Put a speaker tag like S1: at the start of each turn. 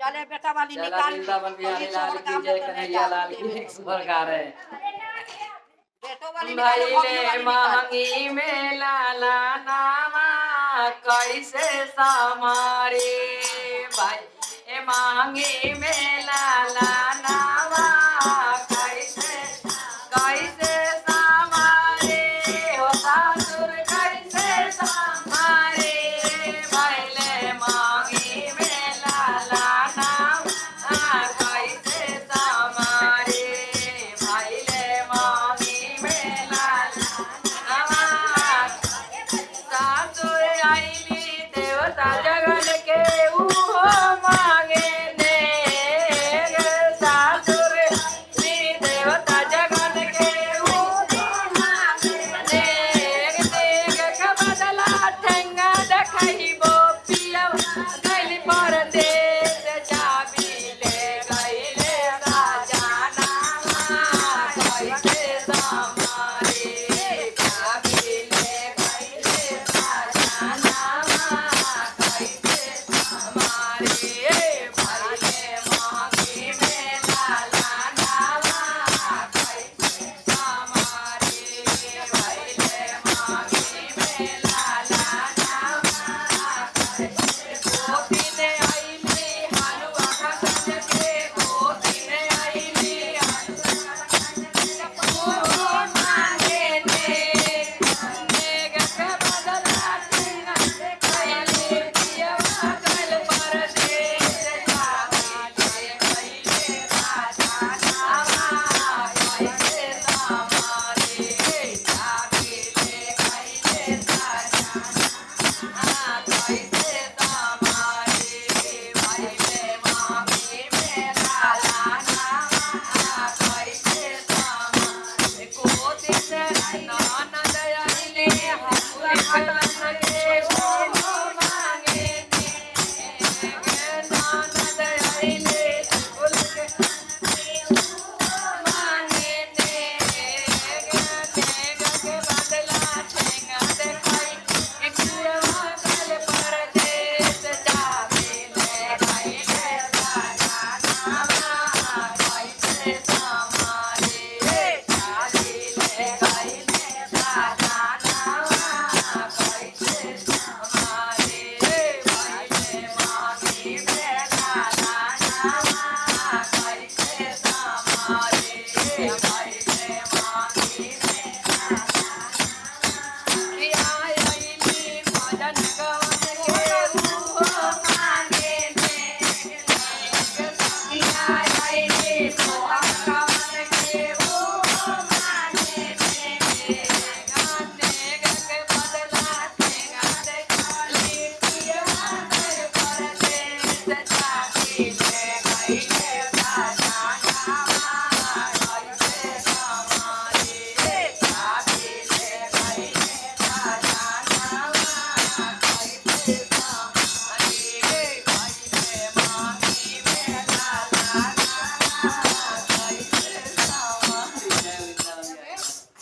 S1: चले बेटा वाली
S2: चला
S1: निकाल
S2: वृंदावन बिहारी लाल की जय कन्हैया लाल की एक स्वर गा रहे हैं।
S1: बेटो वाली निकालो
S2: भाई
S1: बबलू
S2: ले
S1: वाली निकालो
S2: महंगी में लाला नामा कैसे समारे भाई ए महंगी में लाला